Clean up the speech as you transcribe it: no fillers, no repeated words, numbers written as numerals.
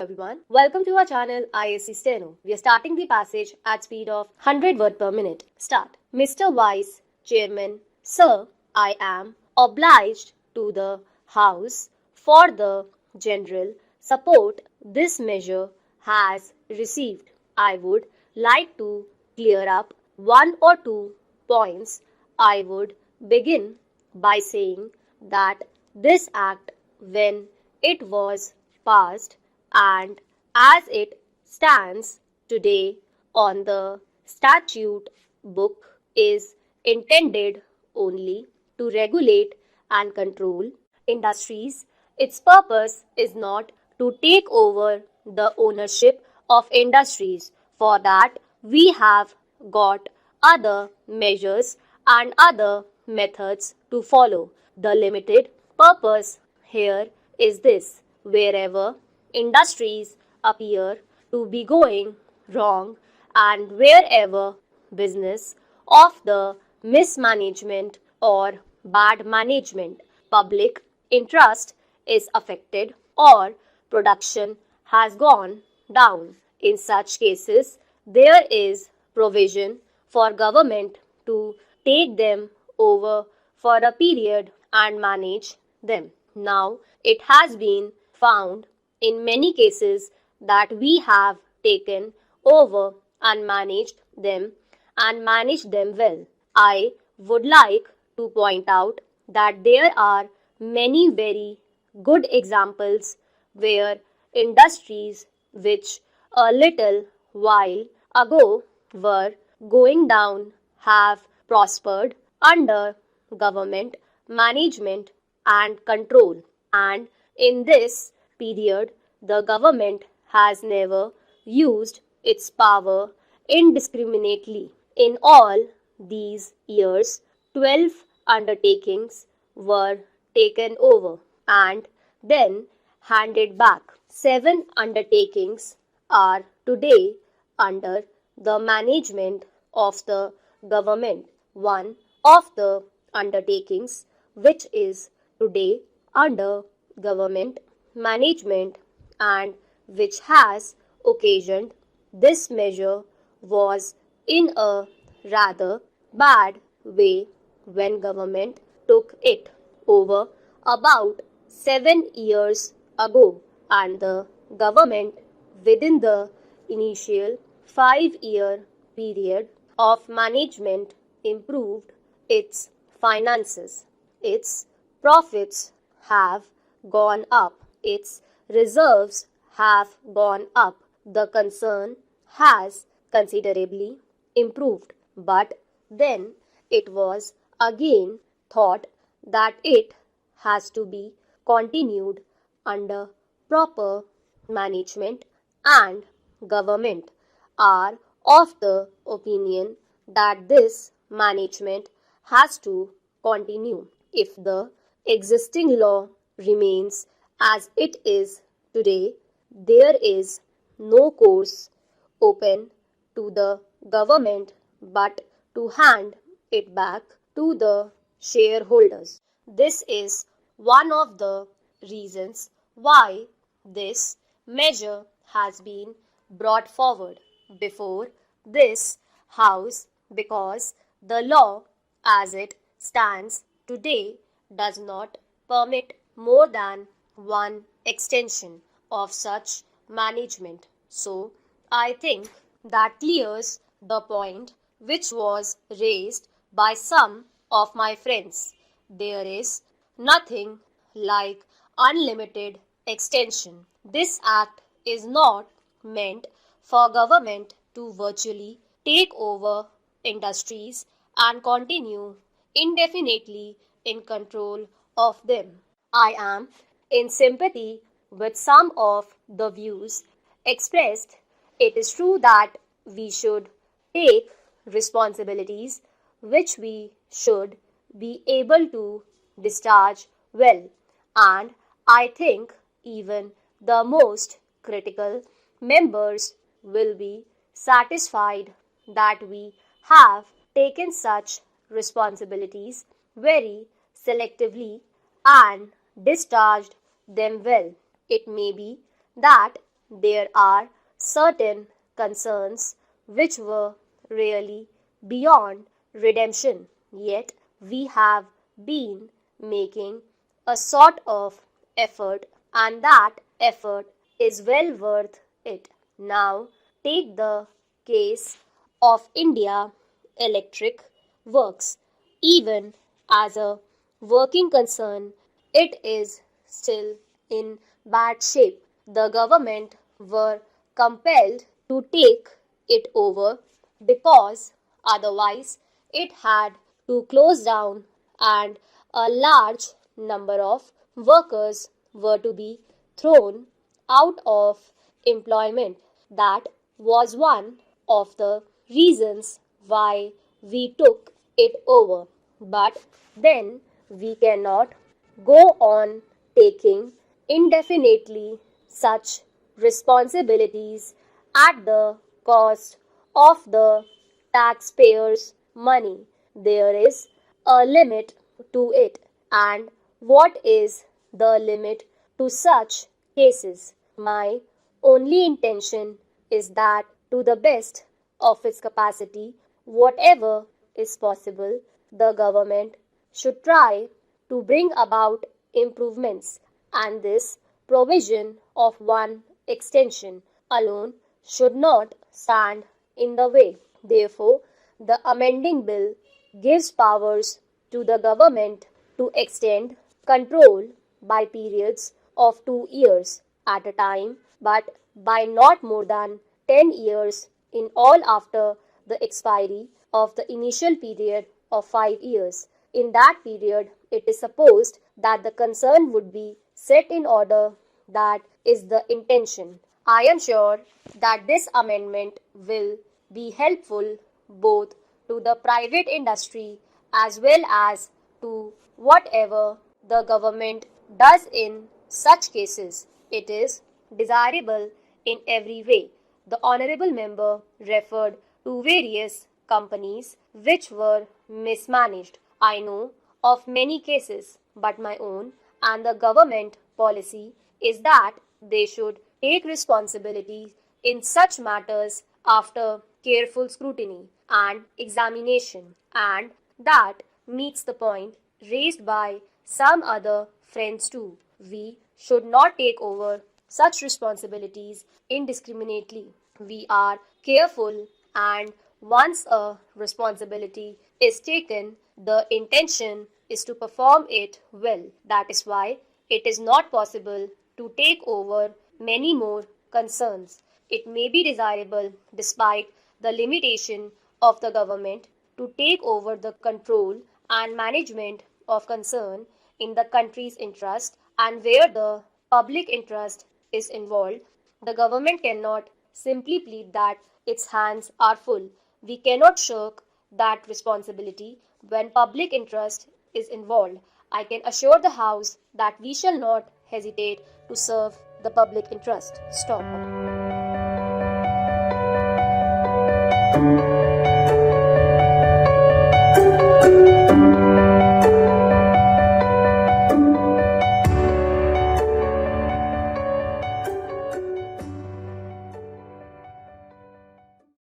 everyone. Welcome to our channel Isc Steno. We are starting the passage at speed of 100 words per minute. Start. Mr. Vice Chairman, Sir, I am obliged to the House for the general support this measure has received. I would like to clear up one or two points. I would begin by saying that this act, when it was passed and as it stands today on the statute book, is intended only to regulate and control industries. Its purpose is not to take over the ownership of industries. For that, we have got other measures and other methods to follow. The limited purpose here is this: wherever industries appear to be going wrong and wherever business of the mismanagement or bad management, public interest is affected, or production has gone down. In such cases, there is provision for government to take them over for a period and manage them. Now, it has been found in many cases that we have taken over and managed them well. I would like to point out that there are many very good examples where industries which a little while ago were going down have prospered under government management and control. And in this period, the government has never used its power indiscriminately. In all these years, 12 undertakings were taken over and then handed back. 7 undertakings are today under the management of the government. One of the undertakings which is today under government management and which has occasioned this measure was in a rather bad way when government took it over about 7 years ago, and the government within the initial 5-year period of management improved its finances. Its profits have gone up. Its reserves have gone up. The concern has considerably improved. But then it was again thought that it has to be continued under proper management, and government are of the opinion that this management has to continue. If the existing law remains as it is today, there is no course open to the government but to hand it back to the shareholders. This is one of the reasons why this measure has been brought forward before this House, because the law as it stands today does not permit more than one extension of such management. So, I think that clears the point which was raised by some of my friends. There is nothing like unlimited extension. This act is not meant for government to virtually take over industries and continue indefinitely in control of them. I am in sympathy with some of the views expressed. It is true that we should take responsibilities which we should be able to discharge well, and I think even the most critical members will be satisfied that we have taken such responsibilities very selectively and discharged them well. It may be that there are certain concerns which were really beyond redemption, yet we have been making a sort of effort, and that effort is well worth it. Now, take the case of India Electric Works. Even as a working concern, it is still in bad shape. The government were compelled to take it over because otherwise it had to close down, and a large number of workers were to be thrown out of employment. That was one of the reasons why we took it over. But then we cannot go on taking indefinitely such responsibilities at the cost of the taxpayers' money. There is a limit to it. And what is the limit to such cases? My only intention is that, to the best of its capacity, whatever is possible, the government should try to bring about improvements, and this provision of one extension alone should not stand in the way. Therefore, the amending bill gives powers to the government to extend control by periods of 2 years at a time, but by not more than 10 years in all after the expiry of the initial period of 5 years. In that period, it is supposed that the concern would be set in order. That is the intention. I am sure that this amendment will be helpful both to the private industry as well as to whatever the government does in such cases. It is desirable in every way. The honorable member referred to various companies which were mismanaged. I know of many cases, but my own and the government policy is that they should take responsibility in such matters after careful scrutiny and examination, and that meets the point raised by some other friends too. We should not take over such responsibilities indiscriminately. We are careful, and once a responsibility is taken, the intention is to perform it well. That is why it is not possible to take over many more concerns. It may be desirable, despite the limitation of the government, to take over the control and management of concern in the country's interest, and where the public interest is involved, the government cannot simply plead that its hands are full. We cannot shirk that responsibility when public interest is involved. I can assure the House that we shall not hesitate to serve the public interest. Stop.